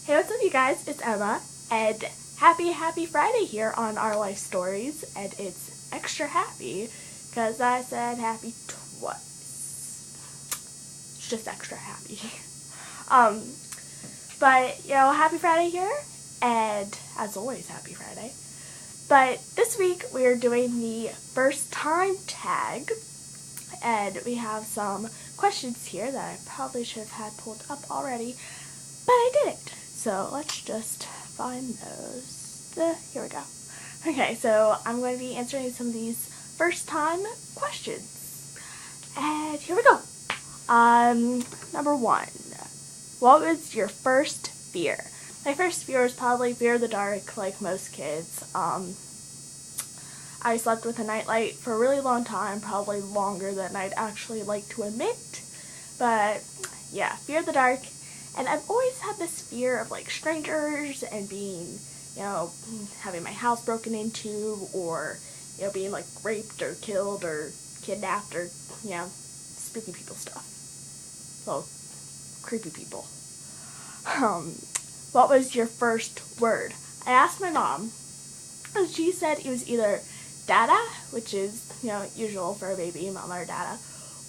Hey, what's up, you guys? It's Emma, and happy Friday here on Our Life Stories, and it's extra happy because I said happy twice. It's just extra happy. um, but happy Friday here, and as always, happy Friday. But this week we're doing the first time tag, and we have some questions here that I probably should have had pulled up already, but I didn't. So let's just find those. Here we go. Okay, so I'm going to be answering some of these first time questions. And here we go. Number 1. What was your first fear? My first fear was probably fear of the dark, like most kids. I slept with a nightlight for a really long time, probably longer than I'd actually like to admit. But yeah, fear of the dark. And I've always had this fear of like strangers and being, having my house broken into, or, being like raped or killed or kidnapped, or, spooky people stuff. Well, creepy people. What was your first word? I asked my mom, and she said it was either dada, which is, usual for a baby, mama or dada,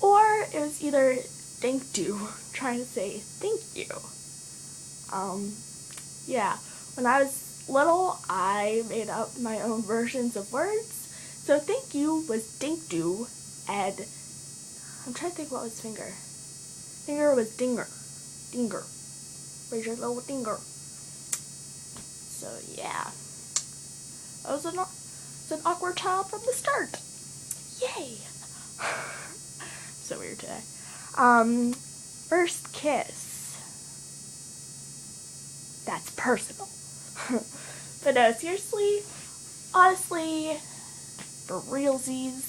or it was either thank you, trying to say thank you. Yeah, when I was little, I made up my own versions of words. So thank you was dink do, and I'm trying to think what was finger. Finger was dinger. Dinger. Where's your little dinger? So yeah, I was an awkward child from the start. Yay! So weird today. First kiss. That's personal. But no, seriously, honestly, for realsies,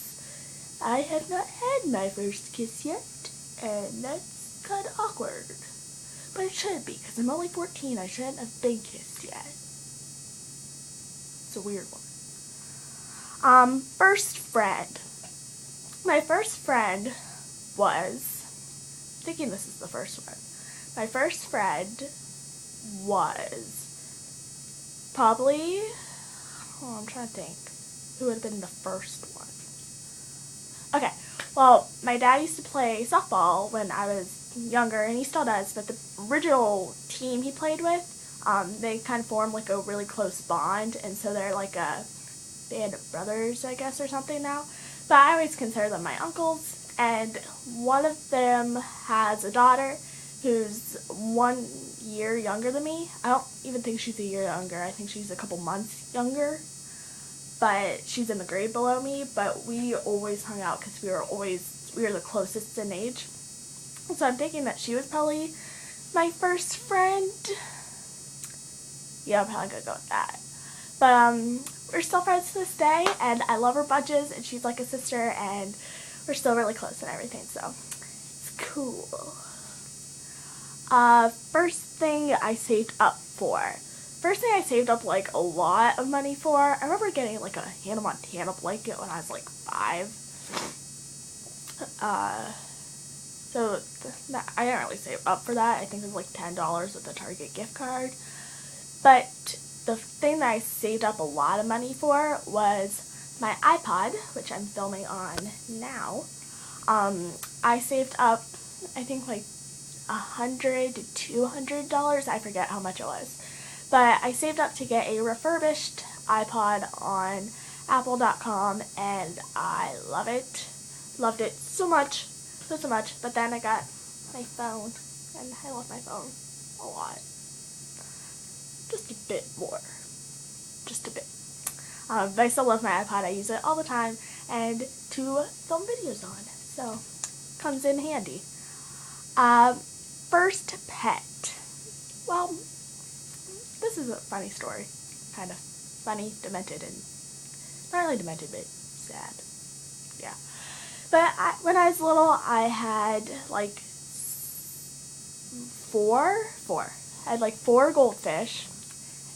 I have not had my first kiss yet, and that's kind of awkward. But it should be, because I'm only 14, I shouldn't have been kissed yet. It's a weird one. First friend. My first friend was, thinking this is the first one, my first friend was probably, I'm trying to think, who would have been the first one? Okay, well, my dad used to play softball when I was younger, and he still does, but the original team he played with, they kind of formed like a really close bond, and so they're like a band of brothers, I guess, or something now. But I always consider them my uncles, and one of them has a daughter who's 1 year younger than me. I don't even think she's a year younger. I think she's a couple months younger. But she's in the grade below me, but we always hung out because we were the closest in age. So I'm thinking that she was probably my first friend. Yeah, I'm probably gonna go with that. But we're still friends to this day, and I love her bunches, and she's like a sister, and we're still really close and everything, so it's cool. First thing I saved up for. First thing I saved up like a lot of money for, I remember getting like a Hannah Montana blanket when I was like 5. So I didn't really save up for that. I think it was like $10 with a Target gift card. But the thing that I saved up a lot of money for was my iPod, which I'm filming on now. I saved up, I think like $100 to $200. I forget how much it was. But I saved up to get a refurbished iPod on Apple.com, and I love it. Loved it so much. So much. But then I got my phone, and I love my phone a lot. Just a bit more. Just a bit. But I still love my iPod. I use it all the time and to film videos on. So, comes in handy. First pet. Well, this is a funny story. Kind of funny, demented, and not really demented, but sad. Yeah. But when I was little, I had like four. I had like 4 goldfish,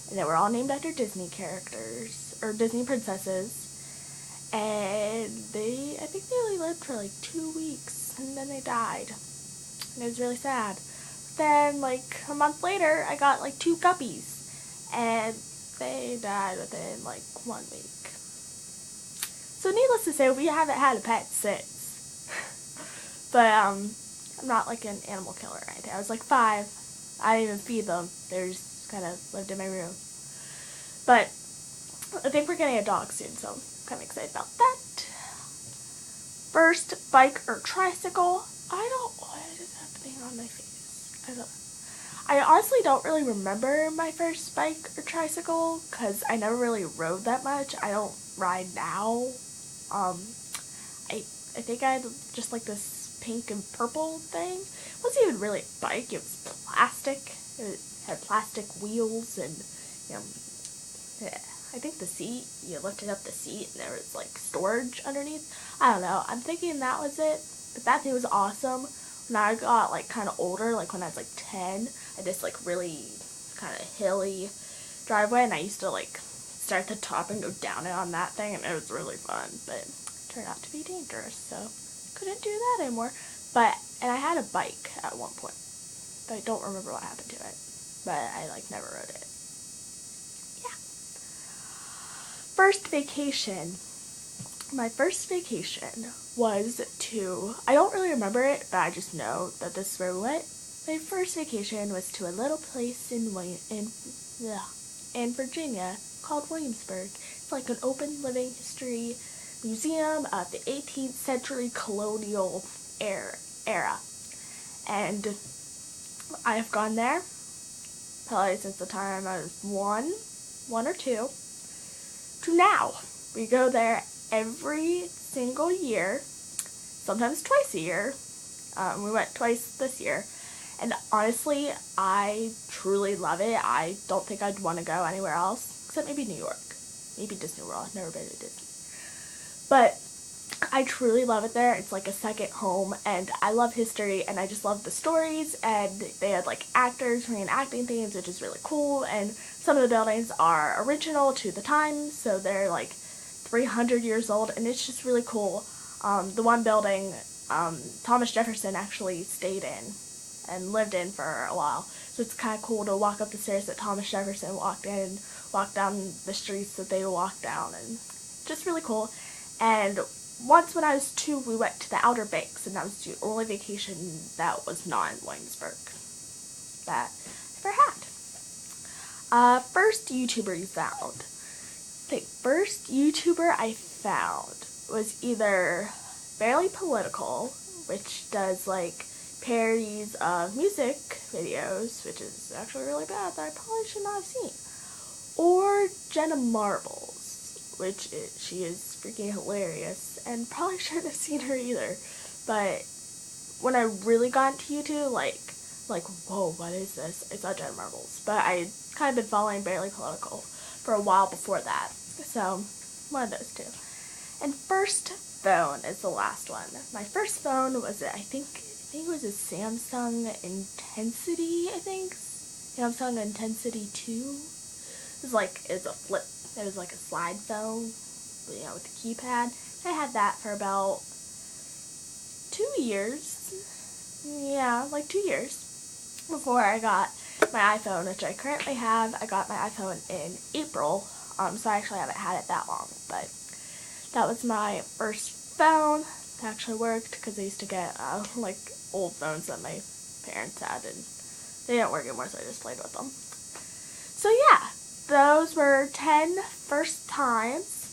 and they were all named after Disney characters, or Disney princesses. And I think they only lived for like 2 weeks, and then they died. And it was really sad. then like a month later I got like 2 guppies, and they died within like 1 week. So needless to say, we haven't had a pet since. But I'm not like an animal killer or anything. I was like 5. I didn't even feed them. They just kind of lived in my room. But I think we're getting a dog soon, so I'm kind of excited about that. First bike or tricycle. What is happening on my face? I honestly don't really remember my first bike or tricycle because I never really rode that much. I don't ride now. I think I had just like this pink and purple thing. It wasn't even really a bike. It was plastic. It had plastic wheels and, you know, yeah. I think the seat, you lifted up the seat and there was like storage underneath. I don't know. I'm thinking that was it. But that thing was awesome. When I got like kind of older, like when I was like 10, I had this like really kind of hilly driveway, and I used to like start at the top and go down it on that thing, and it was really fun. But it turned out to be dangerous, so couldn't do that anymore. And I had a bike at one point, but I don't remember what happened to it. But I like never rode it. Yeah. First vacation. My first vacation was to, I don't really remember it, but I just know that this is where we went. My first vacation was to a little place in Virginia called Williamsburg. It's like an open living history museum of the 18th century colonial era. And I have gone there probably since the time I was one or two, to now. We go there every single year, sometimes twice a year. We went twice this year, and honestly, I truly love it. I don't think I'd want to go anywhere else, except maybe New York, maybe Disney World. I've never been to Disney, but I truly love it there. It's like a second home, and I love history, and I just love the stories, and they had like actors reenacting things, which is really cool, and some of the buildings are original to the time, so they're like 300 years old, and it's just really cool. The one building, Thomas Jefferson actually stayed in and lived in for a while, so it's kind of cool to walk up the stairs that Thomas Jefferson walked in, walk down the streets that they walked down, and just really cool. And once when I was 2, we went to the Outer Banks, and that was the only vacation that was not in Williamsburg that I ever had. First YouTuber you found. The first YouTuber I found was either Barely Political, which does like parodies of music videos, which is actually really bad that I probably should not have seen, or Jenna Marbles, she is freaking hilarious, and probably shouldn't have seen her either. But when I really got into YouTube, like whoa, what is this? I saw Jenna Marbles, but I kind of been following Barely Political for a while before that. So, one of those two. And first phone is the last one. My first phone was, I think it was a Samsung Intensity, Samsung Intensity 2. It's a flip, it was like a slide phone, with the keypad. I had that for about 2 years. Yeah, like 2 years before I got my iPhone, which I currently have. I got my iPhone in April. So I actually haven't had it that long, but that was my first phone. It actually worked because I used to get like old phones that my parents had, and they didn't work anymore, so I just played with them. So yeah, those were 10 first times,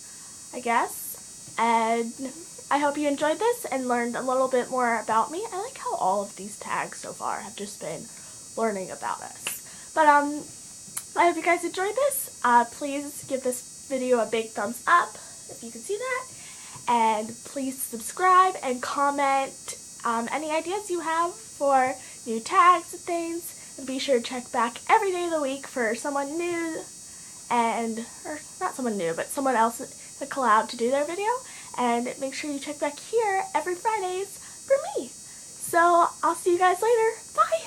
I guess, and I hope you enjoyed this and learned a little bit more about me. I like how all of these tags so far have just been learning about us. But I hope you guys enjoyed this. Please give this video a big thumbs up if you can see that. And please subscribe and comment any ideas you have for new tags and things. And be sure to check back every day of the week for someone new, or not someone new, but someone else to collab to do their video. And make sure you check back here every Fridays for me. So I'll see you guys later. Bye!